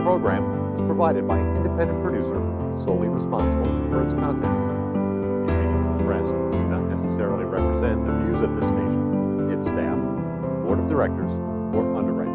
program is provided by an independent producer solely responsible for its content. The opinions expressed do not necessarily represent the views of this station, its staff, board of directors, or underwriters.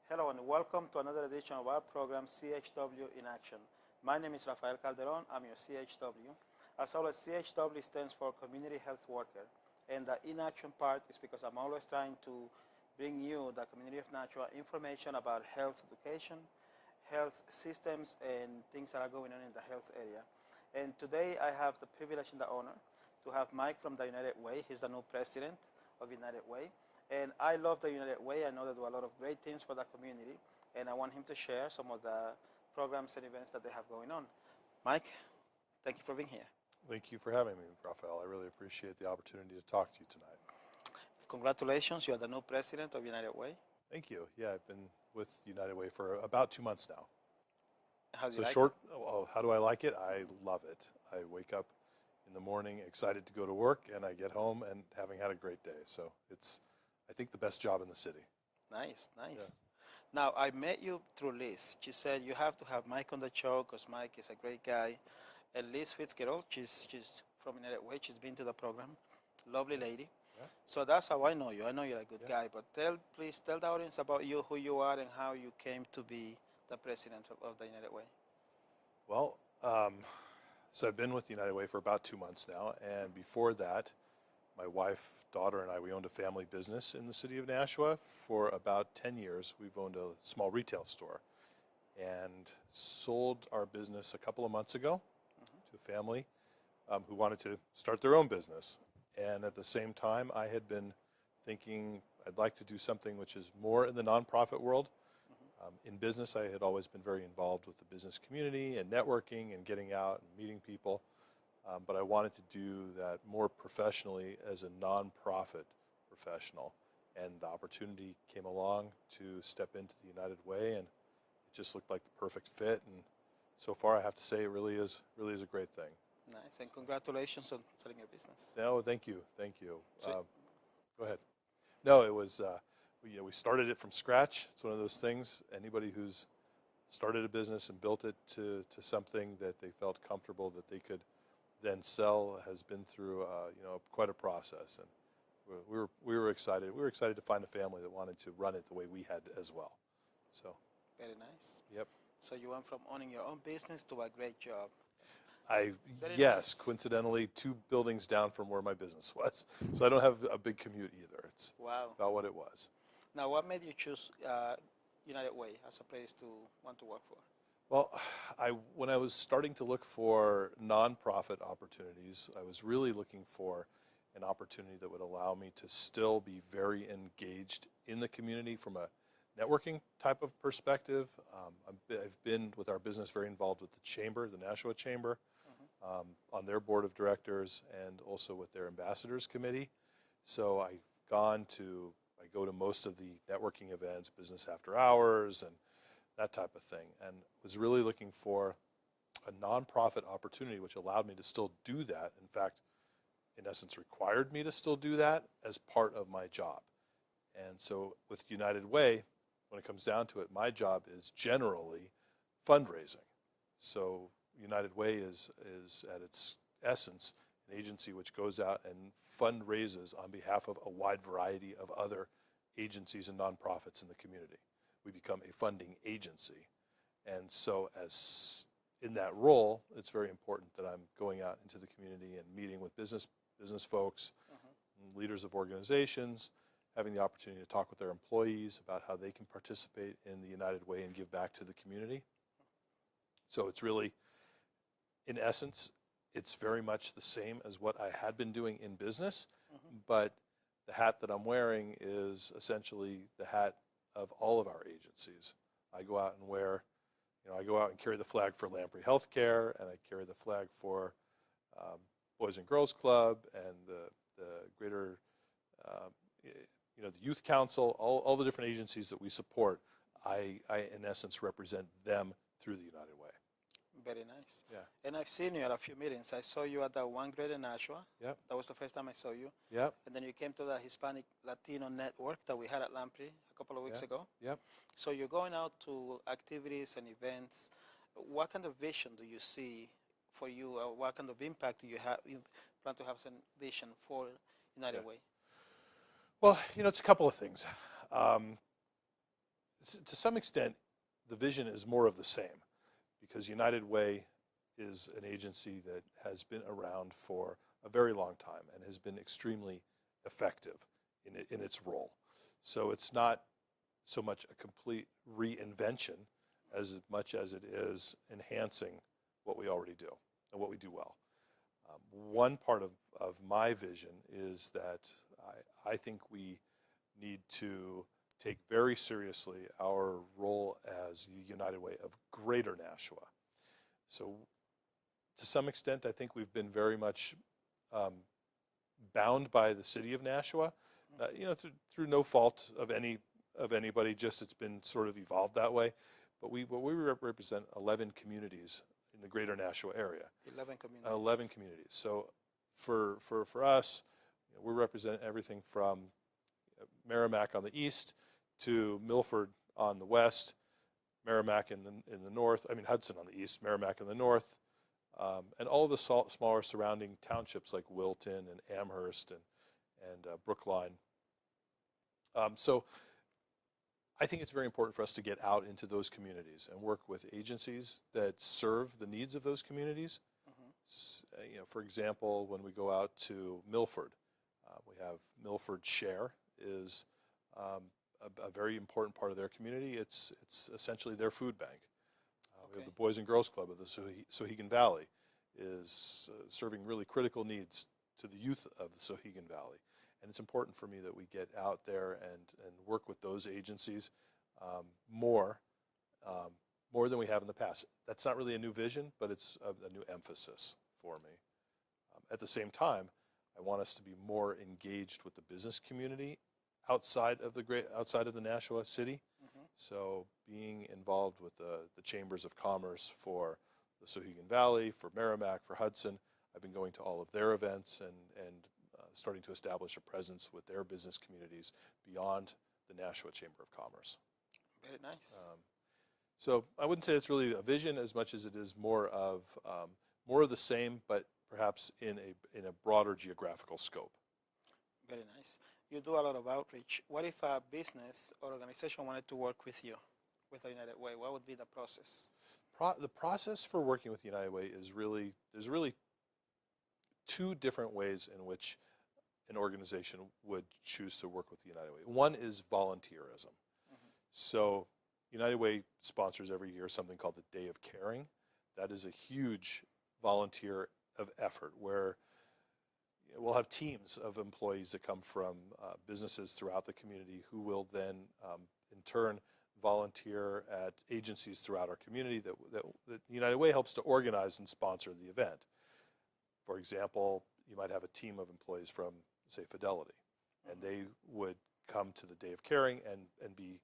Hello and welcome to another edition of our program, CHW in Action. My name is Raphael Calderon. I'm your CHW. As always, CHW stands for Community Health Worker. And the in action part is because I'm always trying to bring you, the community of Nashua, information about health education, health systems, and things that are going on in the health area. And today I have the privilege and the honor to have Mike from the United Way. He's the new president of United Way. And I love the United Way. I know they do a lot of great things for the community, and I want him to share some of the programs and events that they have going on. Mike, thank you for being here. Thank you for having me, Raphael. I really appreciate the opportunity to talk to you tonight. Congratulations, you are the new president of United Way. Thank you. Yeah, I've been with United Way for about 2 months now. How do you like it? Oh, how do I like it? I love it. I wake up in the morning excited to go to work, and I get home and having had a great day. So it's, I think, the best job in the city. Nice, nice. Yeah. Now, I met you through Liz. She said you have to have Mike on the show because Mike is a great guy. And Liz Fitzgerald, she's from United Way. She's been to the program. Lovely lady. Yeah. So that's how I know you. I know you're a good guy. But please tell the audience about you, who you are, and how you came to be the president of the United Way. Well, so I've been with United Way for about 2 months now. And before that, my wife, daughter, and I, we owned a family business in the city of Nashua. For about 10 years, we've owned a small retail store and sold our business a couple of months ago to a family who wanted to start their own business. And at the same time, I had been thinking I'd like to do something which is more in the nonprofit world. In business, I had always been very involved with the business community and networking and getting out and meeting people. But I wanted to do that more professionally as a nonprofit professional. And the opportunity came along to step into the United Way, and it just looked like the perfect fit. And so far, I have to say, it really is a great thing. Nice, and congratulations on selling your business. No, thank you. Go ahead. No, it was, we started it from scratch. It's one of those things, anybody who's started a business and built it to something that they felt comfortable that they could then sell has been through quite a process, and we were excited. We were excited to find a family that wanted to run it the way we had as well. So very nice. Yep. So you went from owning your own business to a great job. Nice. Coincidentally, 2 buildings down from where my business was, so I don't have a big commute either. It's about what it was. Now, what made you choose United Way as a place to want to work for? Well, when I was starting to look for nonprofit opportunities, I was really looking for an opportunity that would allow me to still be very engaged in the community from a networking type of perspective. I've been with our business very involved with the Chamber, the Nashua Chamber, on their board of directors and also with their ambassadors committee. So I go to most of the networking events, business after hours, and that type of thing, and was really looking for a nonprofit opportunity which allowed me to still do that. In fact, in essence, required me to still do that as part of my job. And so with United Way, when it comes down to it, my job is generally fundraising. So United Way is at its essence an agency which goes out and fundraises on behalf of a wide variety of other agencies and nonprofits in the community. We become a funding agency. And so as in that role, it's very important that I'm going out into the community and meeting with business folks, leaders of organizations, having the opportunity to talk with their employees about how they can participate in the United Way and give back to the community. So it's really, in essence, it's very much the same as what I had been doing in business, but the hat that I'm wearing is essentially the hat of all of our agencies. I go out and I go out and carry the flag for Lamprey Healthcare, and I carry the flag for Boys and Girls Club and the greater, the Youth Council, all the different agencies that we support. I in essence represent them through the United Way. Very nice. Yeah. And I've seen you at a few meetings. I saw you at the One Greater Nashua. Yep. That was the first time I saw you. Yep. And then you came to the Hispanic Latino network that we had at Lamprey a couple of weeks ago. Yep. So you're going out to activities and events. What kind of vision do you see for you? What kind of impact do you plan to have some vision for United Way? Well, it's a couple of things. To some extent, the vision is more of the same, because United Way is an agency that has been around for a very long time and has been extremely effective in its role. So it's not so much a complete reinvention as much as it is enhancing what we already do and what we do well. One part of my vision is that I think we need to take very seriously our role as the United Way of Greater Nashua. So to some extent, I think we've been very much bound by the city of Nashua, through no fault of anybody, just it's been sort of evolved that way. But we represent 11 communities in the Greater Nashua area. 11 communities. 11 communities. So for us, we represent everything from Merrimack on the east to Milford on the west, Merrimack in the north, Hudson on the east, Merrimack in the north, and all of the smaller surrounding townships like Wilton and Amherst and Brookline. So I think it's very important for us to get out into those communities and work with agencies that serve the needs of those communities. For example, when we go out to Milford, we have Milford Share is a very important part of their community. It's essentially their food bank. We have the Boys and Girls Club of the Sohegan Valley is serving really critical needs to the youth of the Sohegan Valley. And it's important for me that we get out there and work with those agencies more than we have in the past. That's not really a new vision, but it's a new emphasis for me. At the same time, I want us to be more engaged with the business community outside of the Nashua city. So being involved with the chambers of commerce for the Sohegan Valley, for Merrimack, for Hudson. I've been going to all of their events and starting to establish a presence with their business communities beyond the Nashua Chamber of Commerce. Very nice. So I wouldn't say it's really a vision as much as it is more of the same, but perhaps in a broader geographical scope. Very nice. You do a lot of outreach. What if a business or organization wanted to work with you, with the United Way? What would be the process? The process for working with United Way is there's really two different ways in which an organization would choose to work with the United Way. One is volunteerism. So United Way sponsors every year something called the Day of Caring. That is a huge volunteer of effort where we'll have teams of employees that come from businesses throughout the community who will then in turn volunteer at agencies throughout our community that United Way helps to organize and sponsor the event. For example, you might have a team of employees from, say, Fidelity, and they would come to the Day of Caring and be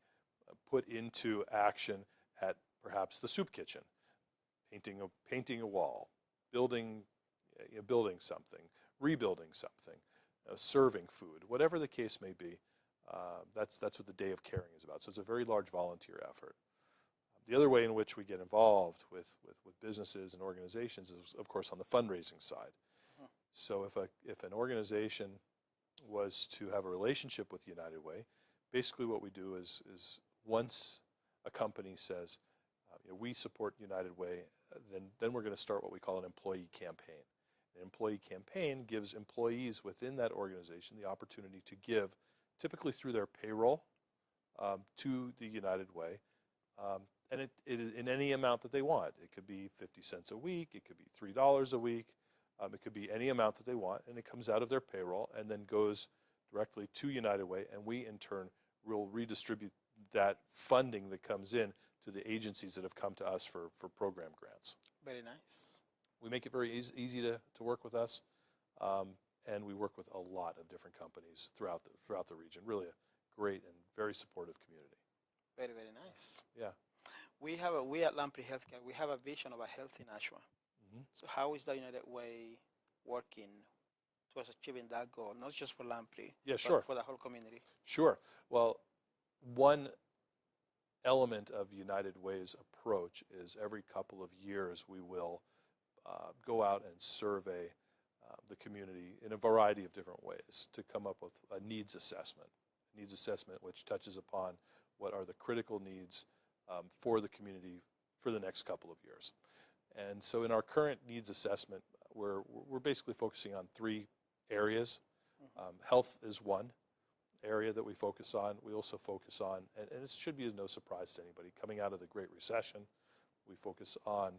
put into action at perhaps the soup kitchen, painting a wall, building something, rebuilding something, serving food, whatever the case may be. That's what the Day of Caring is about. So it's a very large volunteer effort. The other way in which we get involved with businesses and organizations is, of course, on the fundraising side. So if an organization was to have a relationship with United Way, basically what we do is once a company says, we support United Way, then we're going to start what we call an employee campaign. An employee campaign gives employees within that organization the opportunity to give, typically through their payroll, to the United Way, and it is in any amount that they want. It could be 50 cents a week, it could be $3 a week, it could be any amount that they want, and it comes out of their payroll and then goes directly to United Way, and we in turn will redistribute that funding that comes in to the agencies that have come to us for program grants. Very nice. We make it very easy to work with us, and we work with a lot of different companies throughout the region. Really a great and very supportive community. Very, very nice. Yeah. We at Lamprey Healthcare, we have a vision of a healthy Nashua. Mm-hmm. So how is the United Way working towards achieving that goal, not just for Lamprey, Yeah, sure. but for the whole community? Sure. Well, one element of United Way's approach is every couple of years we will go out and survey the community in a variety of different ways to come up with a needs assessment which touches upon what are the critical needs for the community for the next couple of years. And so in our current needs assessment, we're basically focusing on 3 areas. Health is one area that we focus on. We also focus on, and it should be no surprise to anybody, coming out of the Great Recession, we focus on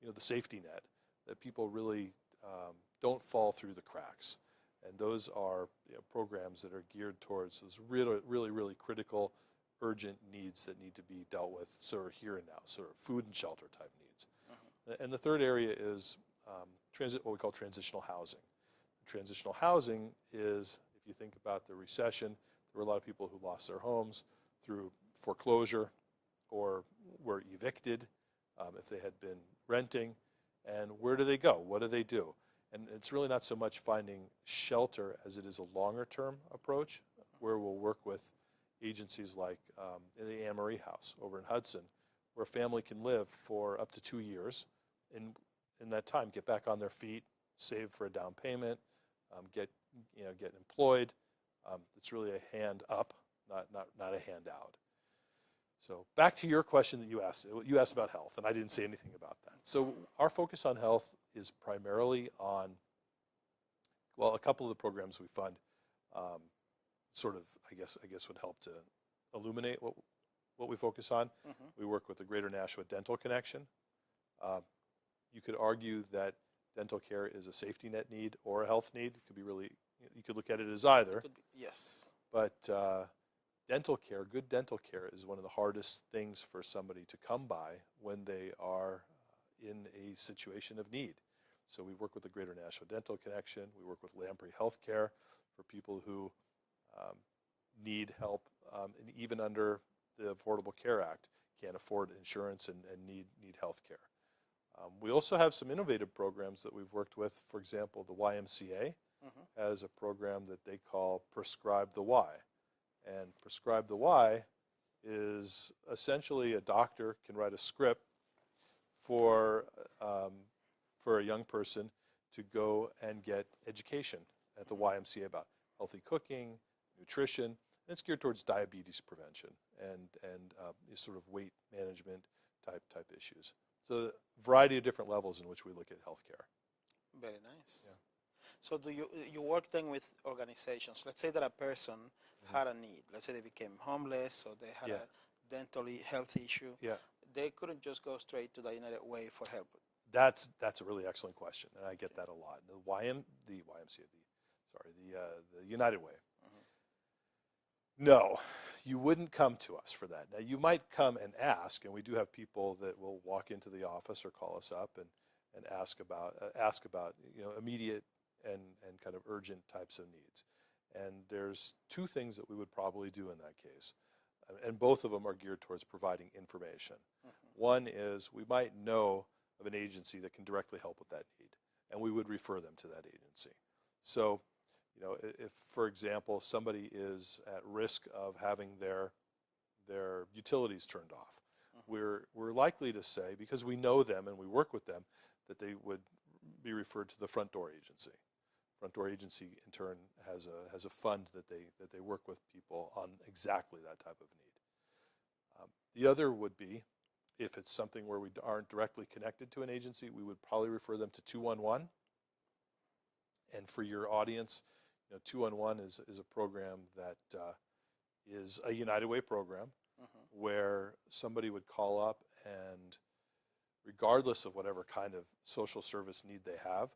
the safety net, that people really don't fall through the cracks. And those are programs that are geared towards those really critical, urgent needs that need to be dealt with sort of here and now, sort of food and shelter type needs. And the third area is what we call transitional housing. Transitional housing is, if you think about the recession, there were a lot of people who lost their homes through foreclosure or were evicted if they had been renting. And where do they go? What do they do? And it's really not so much finding shelter as it is a longer-term approach, where we'll work with agencies like the Anne Marie House over in Hudson, where a family can live for up to 2 years. In that time, get back on their feet, save for a down payment, get employed. It's really a hand up, not a hand out. So back to your question that you asked. You asked about health, and I didn't say anything about that. So our focus on health is primarily on, well, a couple of the programs we fund sort of, I guess would help to illuminate what we focus on. Mm-hmm. We work with the Greater Nashua Dental Connection. You could argue that dental care is a safety net need or a health need. It could be really, you could look at it as either. Could be, yes. But dental care, good dental care, is one of the hardest things for somebody to come by when they are in a situation of need. So we work with the Greater Nashua Dental Connection. We work with Lamprey Healthcare for people who need help, and even under the Affordable Care Act, can't afford insurance and need health care. We also have some innovative programs that we've worked with. For example, the YMCA has a program that they call Prescribe the Y. And Prescribe the Y is essentially a doctor can write a script for a young person to go and get education at the YMCA about healthy cooking, nutrition, and it's geared towards diabetes prevention and sort of weight management type issues. So a variety of different levels in which we look at healthcare. Very nice. Yeah. So do you work then with organizations? Let's say that a person had a need. Let's say they became homeless or they had a dental health issue. Yeah. They couldn't just go straight to the United Way for help. That's a really excellent question, and I get that a lot. The United Way. No, you wouldn't come to us for that. Now, you might come and ask, and we do have people that will walk into the office or call us up and ask about immediate and kind of urgent types of needs. And there's 2 things that we would probably do in that case, and both of them are geared towards providing information. One is we might know of an agency that can directly help with that need, and we would refer them to that agency. So, if, for example, somebody is at risk of having their utilities turned off, we're likely to say, because we know them and we work with them, that they would be referred to the front door agency. Front door agency, in turn, has a fund that they work with people on exactly that type of need. The other would be, if it's something where we aren't directly connected to an agency, we would probably refer them to 211. And for your audience, 211 is a program that is a United Way program where somebody would call up, and regardless of whatever kind of social service need they have,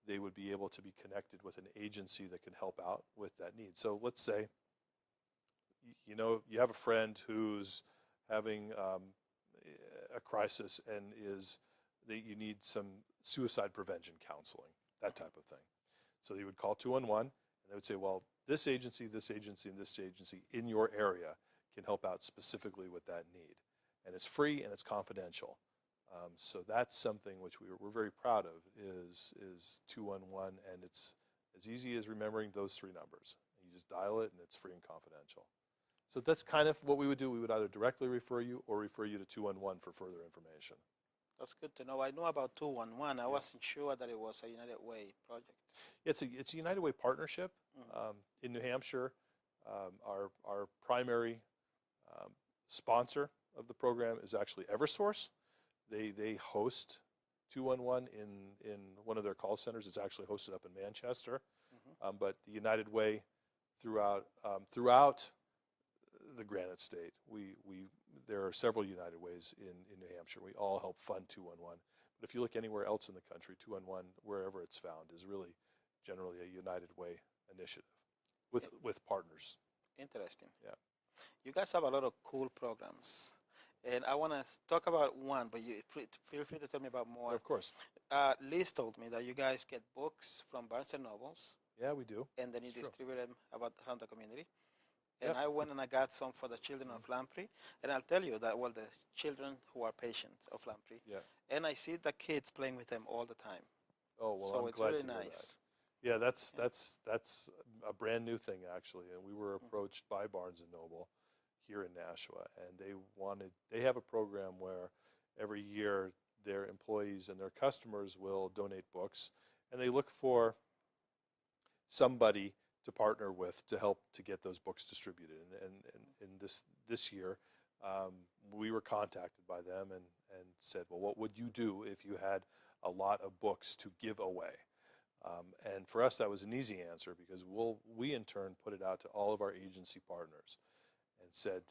they would be able to be connected with an agency that can help out with that need. So let's say you know, you have a friend who's having a crisis and you need some suicide prevention counseling, that type of thing. So you would call 211, and they would say, well, this agency, and this agency in your area can help out specifically with that need. And it's free and it's confidential. So that's something which we're very proud of is 211, and it's as easy as remembering those three numbers. You just dial it, and it's free and confidential. So that's kind of what we would do. We would either directly refer you or refer you to 211 for further information. That's good to know. I know about 211. I wasn't sure that it was a United Way project. It's a United Way partnership. In New Hampshire. Our primary sponsor of the program is actually Eversource. They host 211 in one of their call centers. It's actually hosted up in Manchester. But the United Way throughout the Granite State, there are several United Ways in New Hampshire. We all help fund 211. But if you look anywhere else in the country, 211, wherever it's found, is really generally a United Way initiative with partners. Interesting. Yeah. You guys have a lot of cool programs. And I want to talk about one, but you feel free to tell me about more. Of course. Liz told me that you guys get books from Barnes & Nobles. Yeah, we do. And then you distribute them around the community. And I went and I got some for the children of Lamprey. And I'll tell you that, well, the children who are patients of Lamprey. Yeah. And I see the kids playing with them all the time. Oh, well, so I'm it's glad really to hear nice. That. Yeah, that's a brand new thing, actually. And we were approached by Barnes & Noble here in Nashua, and they have a program where every year their employees and their customers will donate books, and they look for somebody to partner with to help to get those books distributed. And in this year, we were contacted by them and said, well, what would you do if you had a lot of books to give away? And for us, that was an easy answer, because we in turn put it out to all of our agency partners and said,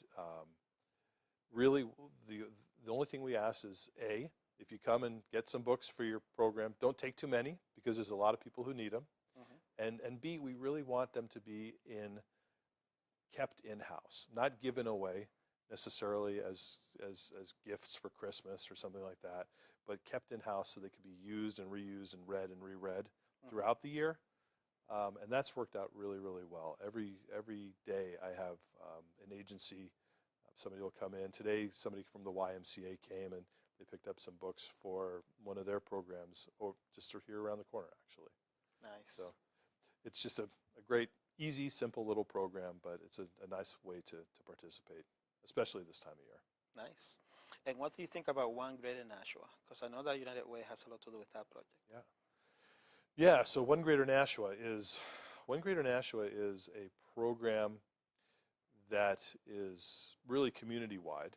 really, the only thing we ask is, A, if you come and get some books for your program, don't take too many, because there's a lot of people who need them. And B, we really want them to be kept in-house, not given away necessarily as gifts for Christmas or something like that, but kept in-house so they can be used and reused and read and reread throughout the year. And that's worked out really, really well. Every day I have an agency, somebody will come in. Today, somebody from the YMCA came and they picked up some books for one of their programs, or just here around the corner, actually. Nice. So it's just a great, easy, simple little program, but it's a nice way to participate, especially this time of year. Nice. And what do you think about One Greater Nashua? Because I know that United Way has a lot to do with that project. Yeah, so One Greater Nashua is a program that is really community-wide,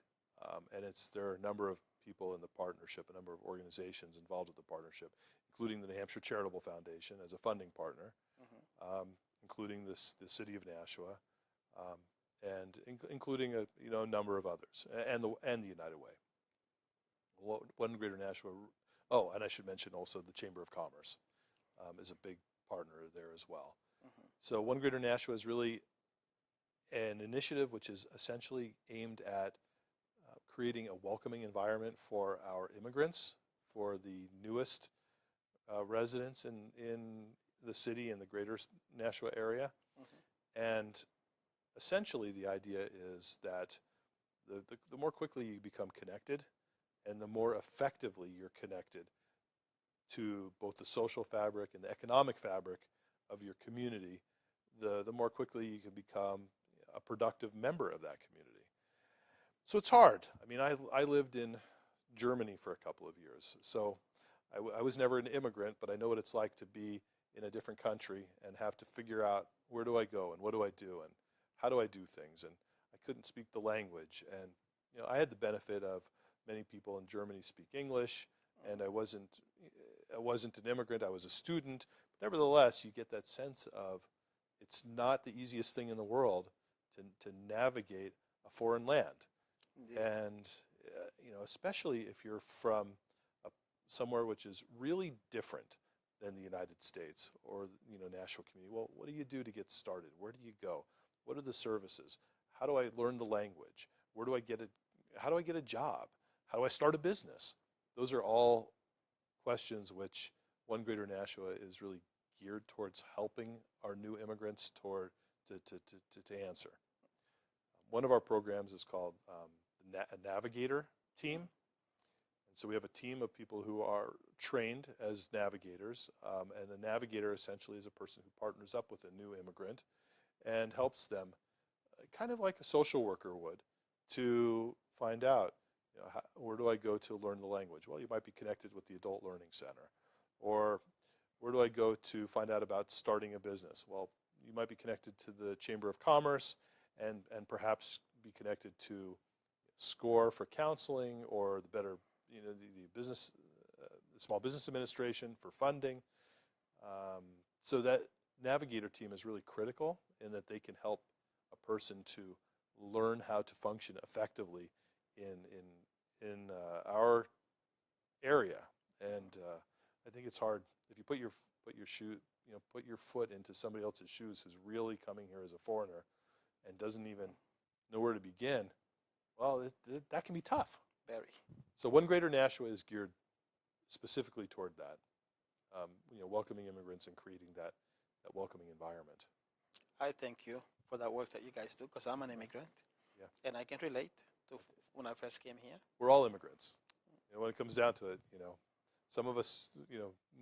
and there are a number of people in the partnership, a number of organizations involved with the partnership, including the New Hampshire Charitable Foundation as a funding partner, including the city of Nashua, and including a number of others, and the United Way. One Greater Nashua. Oh, and I should mention also the Chamber of Commerce is a big partner there as well. So One Greater Nashua is really an initiative which is essentially aimed at creating a welcoming environment for our immigrants, for the newest residents in the city and the greater Nashua area. And essentially the idea is that the more quickly you become connected and the more effectively you're connected to both the social fabric and the economic fabric of your community, the more quickly you can become a productive member of that community. So it's hard. I mean, I lived in Germany for a couple of years, so I was never an immigrant, but I know what it's like to be in a different country and have to figure out, where do I go and what do I do and how do I do things? And I couldn't speak the language, and I had the benefit of many people in Germany speak English, and I wasn't an immigrant, I was a student. But nevertheless, you get that sense of it's not the easiest thing in the world to navigate a foreign land. And especially if you're from somewhere which is really different than the United States or Nashua community. Well, what do you do to get started? Where do you go? What are the services? How do I learn the language? How do I get a job? How do I start a business? Those are all questions which One Greater Nashua is really geared towards helping our new immigrants to answer. One of our programs is called a navigator team. And so we have a team of people who are trained as navigators. And a navigator essentially is a person who partners up with a new immigrant and helps them, kind of like a social worker would, to find out, where do I go to learn the language? Well, you might be connected with the Adult Learning Center. Or where do I go to find out about starting a business? Well, you might be connected to the Chamber of Commerce and perhaps be connected to SCORE for counseling, or the business, the Small Business Administration for funding. So that navigator team is really critical in that they can help a person to learn how to function effectively in our area. And I think it's hard if you put your foot into somebody else's shoes who's really coming here as a foreigner and doesn't even know where to begin. Well, that can be tough. Very. So One Greater Nashua is geared specifically toward that, welcoming immigrants and creating that welcoming environment. I thank you for that work that you guys do, because I'm an immigrant. Yeah. And I can relate to when I first came here. We're all immigrants. When it comes down to it, some of us,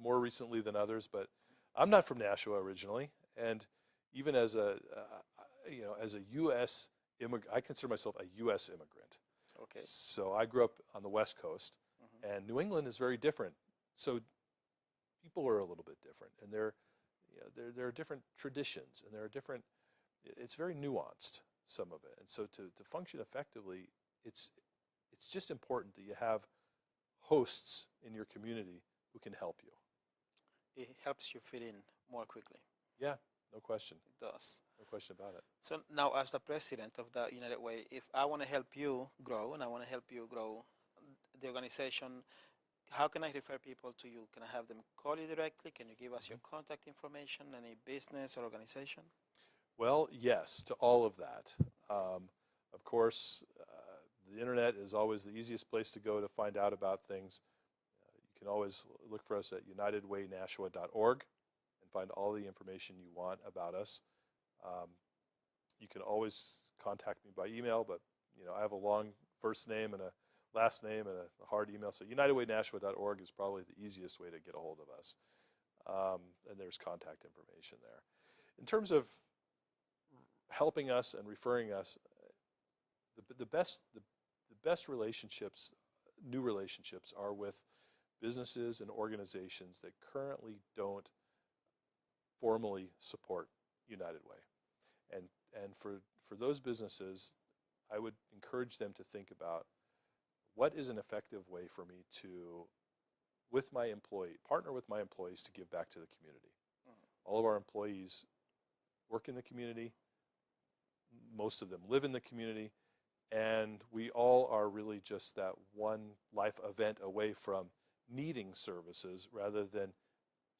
more recently than others, but I'm not from Nashua originally, and even as a U.S. immigrant, I consider myself a U.S. immigrant. Okay. So I grew up on the West Coast, and New England is very different. So people are a little bit different, and there are different traditions, and there are different. It's very nuanced, some of it, and so to function effectively, it's just important that you have hosts in your community who can help you. It helps you fit in more quickly. Yeah, no question. It does. No question about it. So now, as the president of the United Way, if I want to help you grow, and I want to help you grow the organization, how can I refer people to you? Can I have them call you directly? Can you give us your contact information, any business or organization? Well, yes, to all of that. Of course, the internet is always the easiest place to go to find out about things. You can always look for us at unitedwaynashua.org and find all the information you want about us. You can always contact me by email, but I have a long first name and a last name and a hard email. So unitedwaynashua.org is probably the easiest way to get a hold of us. And there's contact information there. In terms of helping us and referring us, the best relationships, new relationships, are with businesses and organizations that currently don't formally support United Way. And for those businesses, I would encourage them to think about what is an effective way for me to, partner with my employees to give back to the community. All of our employees work in the community. Most of them live in the community. And we all are really just that one life event away from needing services rather than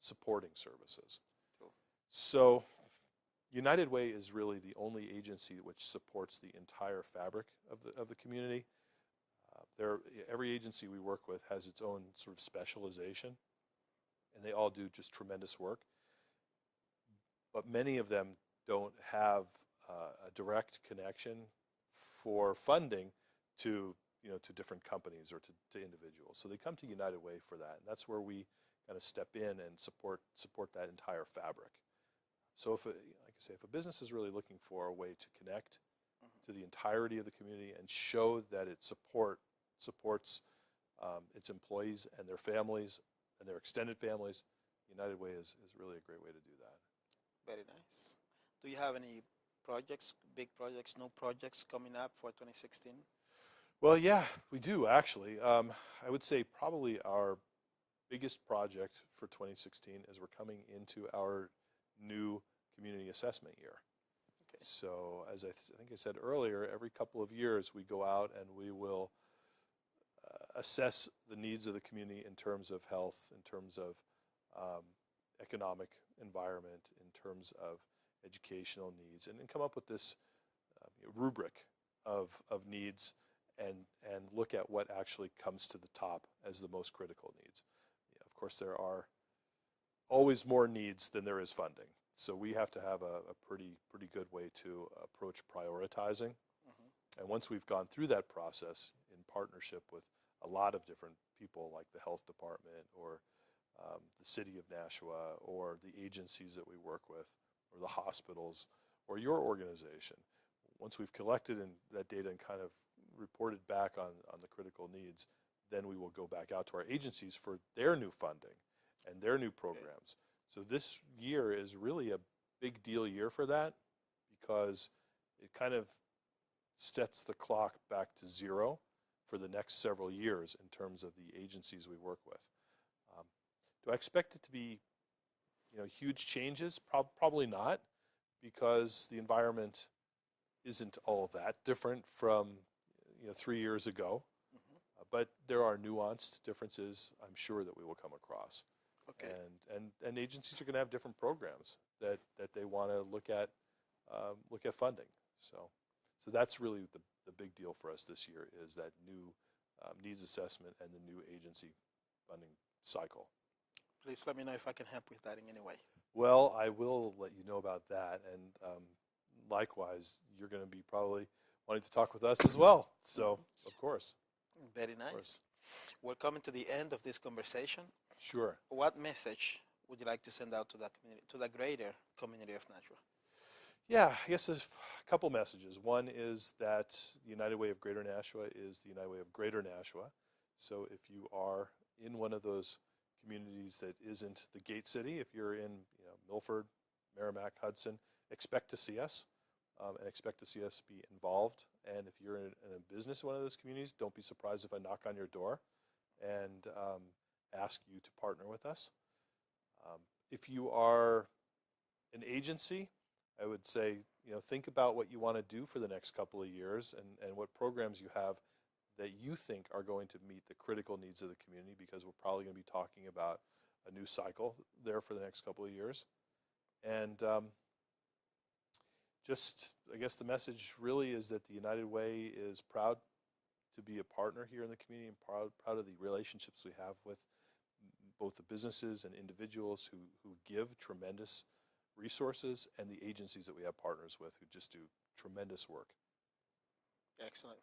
supporting services. Cool. So United Way is really the only agency which supports the entire fabric of the community. Every agency we work with has its own sort of specialization, and they all do just tremendous work. But many of them don't have a direct connection for funding to different companies or to individuals. So they come to United Way for that, and that's where we kind of step in and support that entire fabric. So if a business is really looking for a way to connect to the entirety of the community and show that it supports its employees and their families and their extended families, United Way is really a great way to do that. Very nice. Do you have any projects, big projects, new projects coming up for 2016? Well, yeah, we do actually. I would say probably our biggest project for 2016 is we're coming into our new community assessment year. Okay. So as I think I said earlier, every couple of years we go out and we will assess the needs of the community in terms of health, in terms of economic environment, in terms of educational needs, and come up with this rubric of needs and look at what actually comes to the top as the most critical needs. Of course, there are always more needs than there is funding. So we have to have a pretty good way to approach prioritizing. And once we've gone through that process in partnership with a lot of different people like the health department or the city of Nashua or the agencies that we work with or the hospitals or your organization, once we've collected that data and kind of reported back on the critical needs, then we will go back out to our agencies for their new funding and their new programs. So this year is really a big deal year for that because it kind of sets the clock back to zero for the next several years in terms of the agencies we work with. Do I expect it to be, huge changes? Probably not, because the environment isn't all that different from 3 years ago. But there are nuanced differences, I'm sure, that we will come across. Okay. And agencies are going to have different programs that they want to look at funding. So that's really the big deal for us this year is that new needs assessment and the new agency funding cycle. Please let me know if I can help with that in any way. Well, I will let you know about that, and likewise, you're going to be probably wanting to talk with us as well. So, of course. Very nice. We're coming to the end of this conversation. Sure. What message would you like to send out to that community, to the greater community of Nashua? Yeah, I guess there's a couple messages. One is that the United Way of Greater Nashua is the United Way of Greater Nashua. So if you are in one of those communities that isn't the gate city, if you're in Milford, Merrimack, Hudson, expect to see us and expect to see us be involved. And if you're in a business in one of those communities, don't be surprised if I knock on your door and ask you to partner with us. If you are an agency, I would say, think about what you want to do for the next couple of years and what programs you have that you think are going to meet the critical needs of the community, because we're probably going to be talking about a new cycle there for the next couple of years. And I guess the message really is that the United Way is proud to be a partner here in the community and proud of the relationships we have with both the businesses and individuals who give tremendous resources and the agencies that we have partners with who just do tremendous work. Excellent.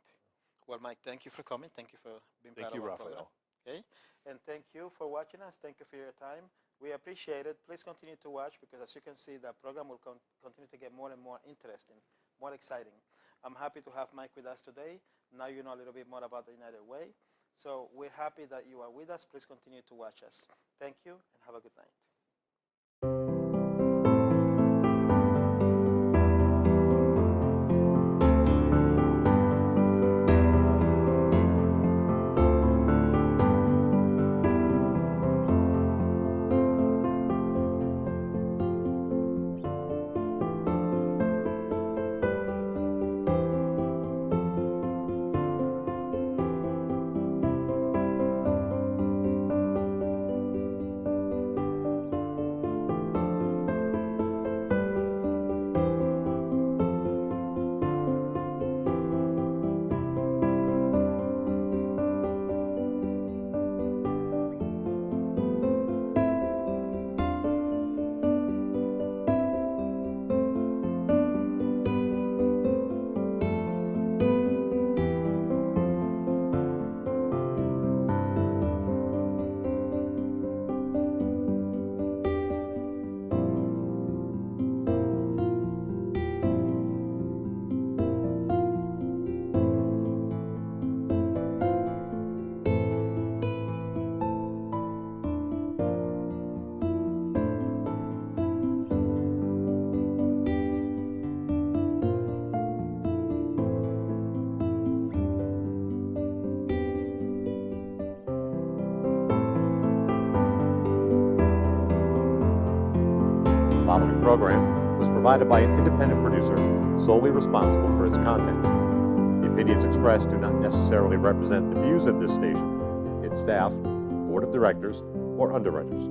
Well, Mike, thank you for coming. Thank you for being part of our program. Okay, and thank you for watching us. Thank you for your time. We appreciate it. Please continue to watch, because as you can see, the program will continue to get more and more interesting, more exciting. I'm happy to have Mike with us today. Now you know a little bit more about the United Way. So we're happy that you are with us. Please continue to watch us. Thank you, and have a good night. The following program was provided by an independent producer solely responsible for its content. The opinions expressed do not necessarily represent the views of this station, its staff, board of directors, or underwriters.